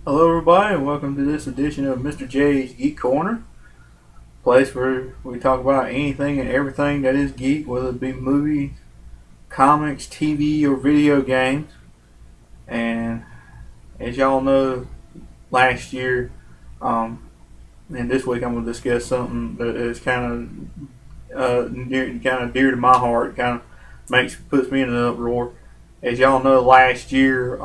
Hello, everybody, and welcome to this edition of Mr. J's Geek Corner, place where we talk about anything and everything that is geek, whether it be movies, comics, TV, or video games. And as y'all know, last year, um, and this week, I'm going to discuss something that is kind of dear to my heart. Kind of puts me in an uproar. As y'all know, last year,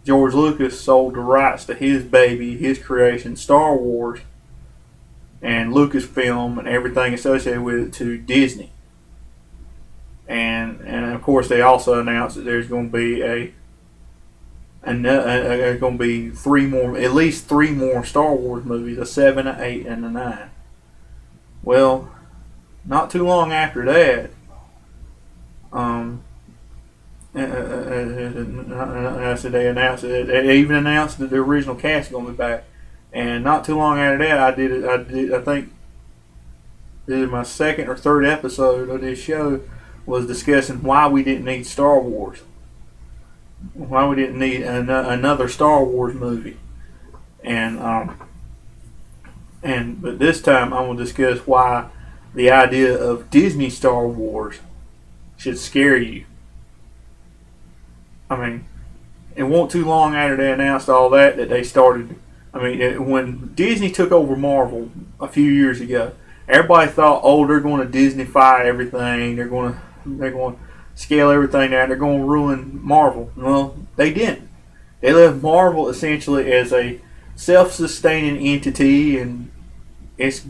George Lucas sold the rights to his baby, his creation, Star Wars, and Lucasfilm and everything associated with it to Disney. And of course, they also announced that there's going to be at least three more Star Wars movies: a 7, a 8, and a 9. Well, not too long after that, they announced it. They even announced that the original cast is going to be back. And not too long after that, I think this is my second or third episode of this show was discussing why we didn't need Star Wars, why we didn't need another Star Wars movie, but this time I'm going to discuss why the idea of Disney Star Wars should scare you. I mean, it wasn't too long after they announced all that they started. When Disney took over Marvel a few years ago, everybody thought, oh, they're going to Disneyfy everything. They're going to scale everything down. They're going to ruin Marvel. Well, they didn't. They left Marvel essentially as a self-sustaining entity, and it's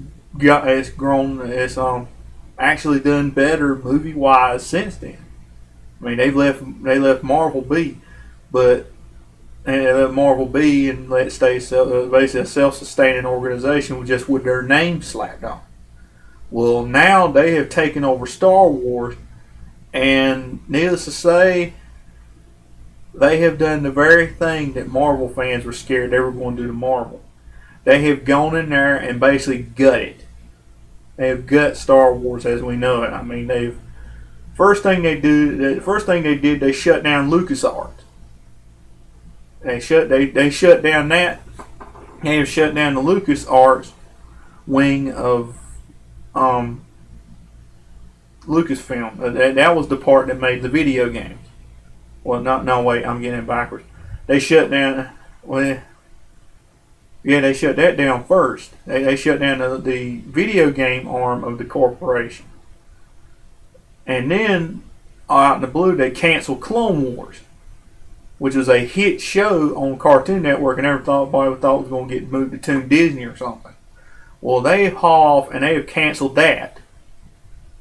actually done better movie-wise since then. I mean, they left Marvel be, but they let Marvel be and let it stay basically a self-sustaining organization just with their name slapped on. Well, now they have taken over Star Wars, and needless to say, they have done the very thing that Marvel fans were scared they were going to do to Marvel. They have gone in there and basically gutted. They have gut Star Wars as we know it. I mean, the first thing they did, they shut down LucasArts. They shut down that. They have shut down the LucasArts wing of Lucasfilm. That was the part that made the video games. Well, no, wait, I'm getting it backwards. They shut down. Well, yeah, they shut that down first. They shut down the video game arm of the corporation. And then, out in the blue, they canceled Clone Wars, which was a hit show on Cartoon Network, and everybody thought it was going to get moved to Toon Disney or something. Well, they have off and they have canceled that.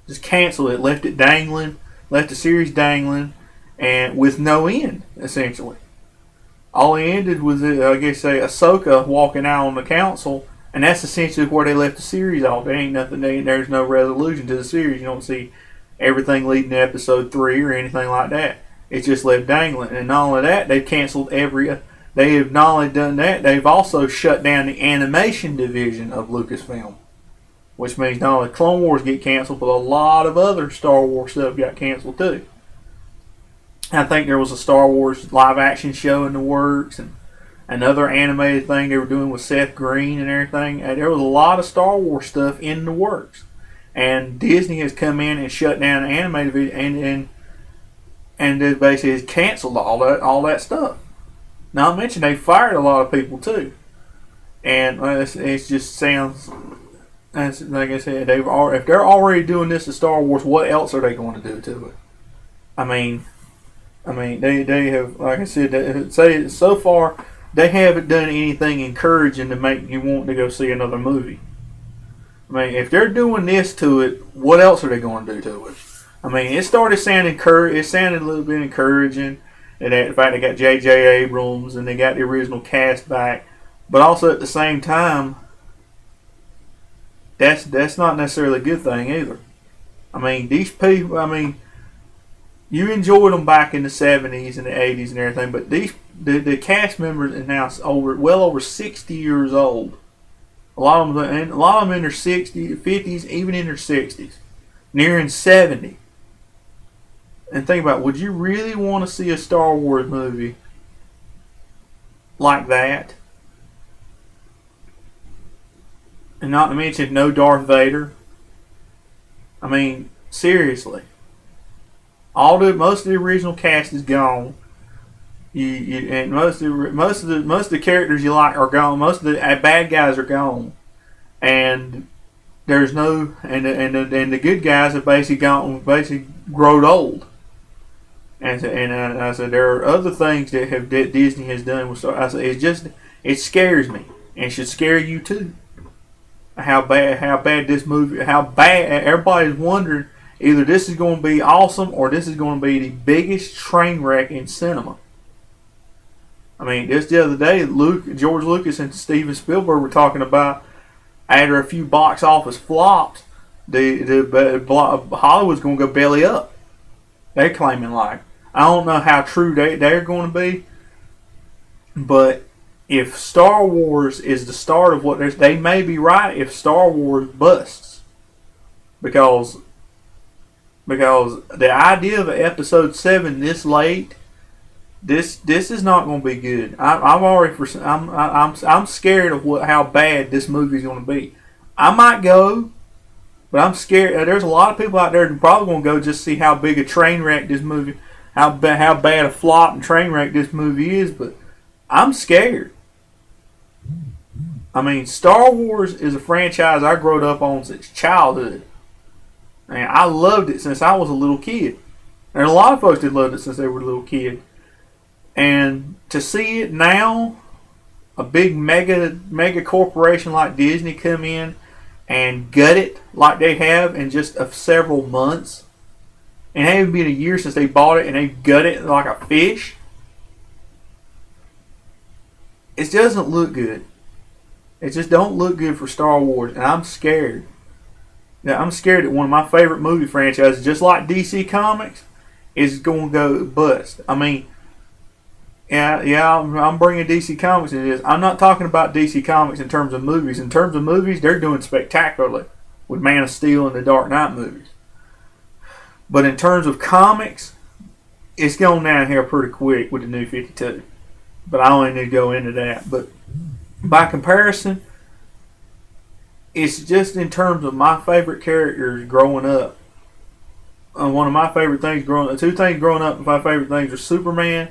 Just canceled it, left it dangling, left the series dangling, and with no end, essentially. All it ended was, Ahsoka walking out on the council, and that's essentially where they left the series off. There ain't nothing. There's no resolution to the series. You don't see everything leading to episode 3 or anything like that. It's just left dangling. And not only that, they've canceled they have not only done that, they've also shut down the animation division of Lucasfilm. Which means not only Clone Wars get canceled, but a lot of other Star Wars stuff got canceled too. I think there was a Star Wars live action show in the works, and another animated thing they were doing with Seth Green and everything. And there was a lot of Star Wars stuff in the works. And Disney has come in and shut down the animated video and basically has canceled all that stuff. Not to mention they fired a lot of people too. And it just sounds, like I said, if they're already doing this to Star Wars, what else are they going to do to it? I mean, they have, like I said, so far they haven't done anything encouraging to make you want to go see another movie. I mean, if they're doing this to it, what else are they going to do to it? I mean, it sounded a little bit encouraging. And in fact, they got J.J. Abrams and they got the original cast back. But also at the same time, that's not necessarily a good thing either. I mean, these people, you enjoyed them back in the 70s and the 80s and everything, but the cast members are now well over 60 years old. A lot of them in their 60s, 50s, even in their 60s, nearing 70. And think about it, would you really want to see a Star Wars movie like that, and not to mention no Darth Vader. I mean, seriously, most of the original cast is gone. And most of the characters you like are gone. Most of the bad guys are gone, and there's no and the good guys have basically grown old. And I said there are other things that Disney has done with Star. I said it scares me, and it should scare you too. How bad this movie, how bad everybody's wondering. Either this is going to be awesome or this is going to be the biggest train wreck in cinema. I mean, just the other day, George Lucas and Steven Spielberg were talking about after a few box office flops, Hollywood's going to go belly up. They're claiming like. I don't know how true they're going to be, but if Star Wars is the start of what they may be right if Star Wars busts, because the idea of Episode 7 this late, this is not going to be good. I'm scared of how bad this movie is going to be. I might go, but I'm scared. There's a lot of people out there that probably going to go just see how big a train wreck this movie, how bad a flop and train wreck this movie is. But I'm scared. I mean, Star Wars is a franchise I grew up on since childhood. And I loved it since I was a little kid. And a lot of folks did love it since they were a little kid. And to see it now, a big mega corporation like Disney come in and gut it like they have in just several months. And it hasn't been a year since they bought it and they gut it like a fish. It doesn't look good. It just don't look good for Star Wars, and I'm scared. Now, I'm scared that one of my favorite movie franchises, just like DC Comics, is going to go bust. I mean, I'm bringing DC Comics into this. I'm not talking about DC Comics in terms of movies. In terms of movies, they're doing spectacularly with Man of Steel and the Dark Knight movies. But in terms of comics, it's going down here pretty quick with the New 52. But I don't need to go into that. But by comparison, it's just in terms of my favorite characters growing up. One of my favorite things growing up, two things growing up, my favorite things are Superman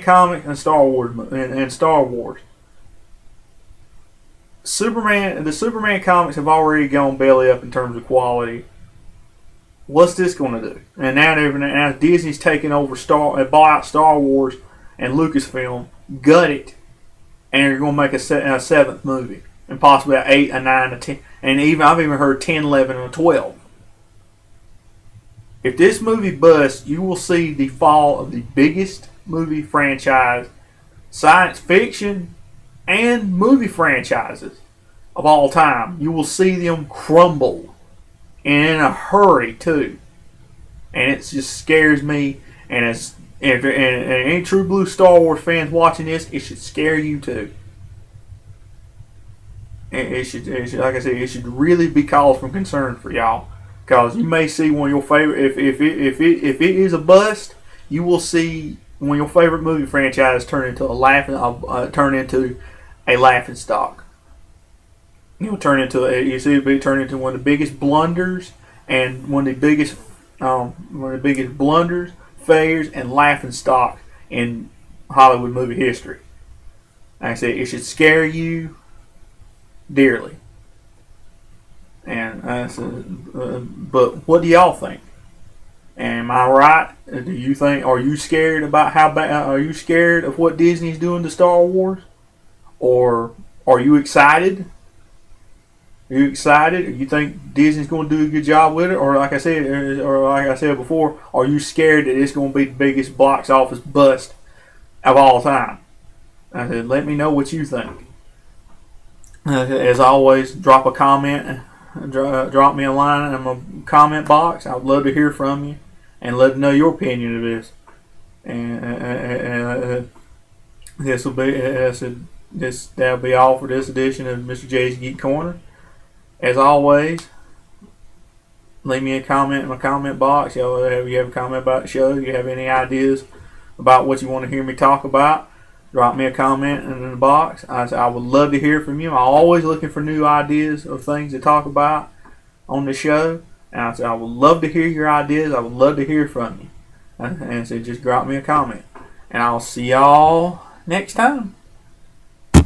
comics, and Star Wars. And Star Wars. The Superman comics have already gone belly up in terms of quality. What's this going to do? And now Disney's taking over bought out Star Wars and Lucasfilm, gut it, and they're going to make a seventh movie, and possibly an 8, a 9, a 10, and I've even heard 10, 11, and a 12. If this movie busts, you will see the fall of the biggest movie franchise, science fiction, and movie franchises of all time. You will see them crumble, and in a hurry too. And it just scares me, and and any true blue Star Wars fans watching this, it should scare you too. It should, like I said, it should really be cause for concern for y'all, because you may see one of your favorite. If it is a bust, you will see one of your favorite movie franchises turn into a laughing stock. You'll turn into one of the biggest blunders and one of the biggest blunders, failures, and laughing stock in Hollywood movie history. Like I said, it should scare you dearly. And but what do y'all think? Am I right? Do you think? Are you scared about how bad? Are you scared of what Disney's doing to Star Wars, or are you excited? Are you excited? Or you think Disney's going to do a good job with it, or like I said before, are you scared that it's going to be the biggest box office bust of all time? I said, let me know what you think. As always, drop a comment, drop me a line in my comment box. I'd love to hear from you and let me know your opinion of this. And that'll be all for this edition of Mr. J's Geek Corner. As always, leave me a comment in my comment box. If you have a comment about the show, you have any ideas about what you want to hear me talk about, drop me a comment in the box. I said I would love to hear from you. I'm always looking for new ideas of things to talk about on the show. And I said I would love to hear your ideas. I would love to hear from you. And I said just drop me a comment. And I'll see y'all next time.